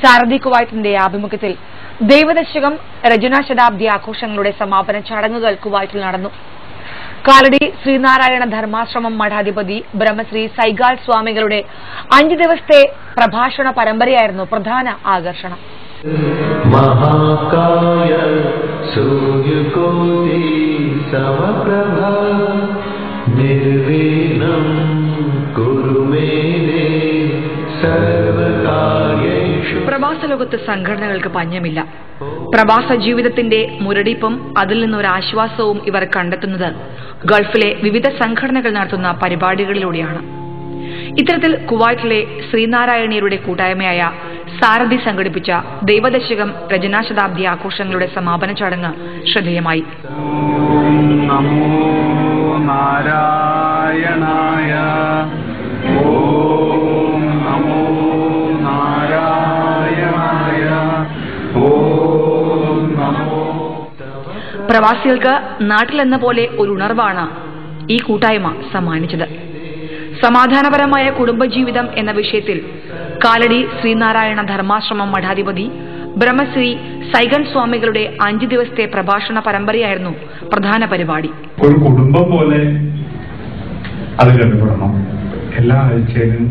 സാരഥി കുവൈറ്റിന്റെ ആഭിമുഖ്യത്തിൽ ദൈവദശകം രചനാ ശതാബ്ദി ആഘോഷങ്ങളുടെ സമാപന ചടങ്ങുകൾ കുവൈറ്റിൽ നടന്നു. കാലടി ശ്രീനാരായണ ധർമാശ്രമം മഠാധിപതി ബ്രഹ്മശ്രീ സൈഗാൾ സ്വാമികളുടെ 5 ദിവസത്തെ പ്രഭാഷണ പരമ്പരയായിരുന്നു പ്രധാന ആകർഷണം. മഹാകായ സൂര്യകോടി സമപ്രഭ നിർവിഘ്നം കുരു മേ സർവകാര്യേഷു. പ്രവാസ ലോകത്ത് സംഘടനകൾക്ക് പഞ്ഞമില്ല. പ്രവാസ ജീവിതത്തിന്റെ മുരടിപ്പും അതിൽ നിന്നൊരാശ്വാസവും ഇവർ കണ്ടെത്തുന്നത് ഗൾഫിലെ വിവിധ സംഘടനകൾ നടത്തുന്ന പരിപാടികളിലൂടെയാണ്. ഇത്തരത്തിൽ കുവൈറ്റിലെ ശ്രീനാരായണീയരുടെ കൂട്ടായ്മയായ സാരഥി സംഘടിപ്പിച്ച ദൈവദശകം രചനാശതാബ്ദി ആഘോഷങ്ങളുടെ സമാപന ചടങ്ങ് ശ്രദ്ധേയമായി. നമോ നാരായണായ. ഓം നമോ നാരായണായ. ഓം നമോ. പ്രവാസികൾക്ക് നാട്ടിലെന്ന പോലെ ഒരു ഉണർവാണ് ഈ കൂട്ടായ്മ സമ്മാനിച്ചത്. സമാധാനപരമായ കുടുംബജീവിതം എന്ന വിഷയത്തിൽ കാലടി ശ്രീനാരായണ ധർമാശ്രമം മഠാധിപതി ബ്രഹ്മശ്രീ സൈഗൺ സ്വാമികളുടെ 5 ദിവസത്തെ പ്രഭാഷണ പരമ്പരയായിരുന്നു പ്രധാന പരിപാടി. ഒരു കുടുംബം പോലെ അത് കണ്ടുപിടണം. എല്ലാ ആഴ്ചയിലും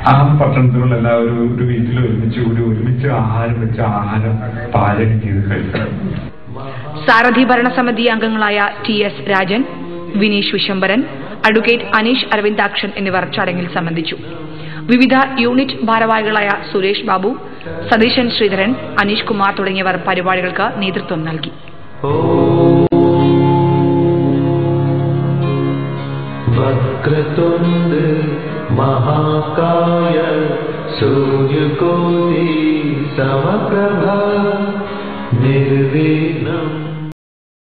ആ പട്ടണത്തിലുള്ള എല്ലാവരും ഒരു വീട്ടിൽ ഒരുമിച്ച് ആഹാരം വെച്ച് ആഹാരം പാചകം ചെയ്ത് കഴിക്കണം. സാരഥി ഭരണസമിതി അംഗങ്ങളായ TS രാജൻ, വിനീഷ് വിശംബരൻ, അഡ്വക്കേറ്റ് അനീഷ് അരവിന്ദാക്ഷൻ എന്നിവർ ചടങ്ങിൽ സംബന്ധിച്ചു. വിവിധ യൂണിറ്റ് ഭാരവാഹികളായ സുരേഷ് ബാബു, സതീശൻ ശ്രീധരൻ, അനീഷ് കുമാർ തുടങ്ങിയവർ പരിപാടികൾക്ക് നേതൃത്വം നൽകി. വക്രതുണ്ഡ മഹാകായ സൂര്യകോടി സമപ്രഭ നിർവിഘ്നം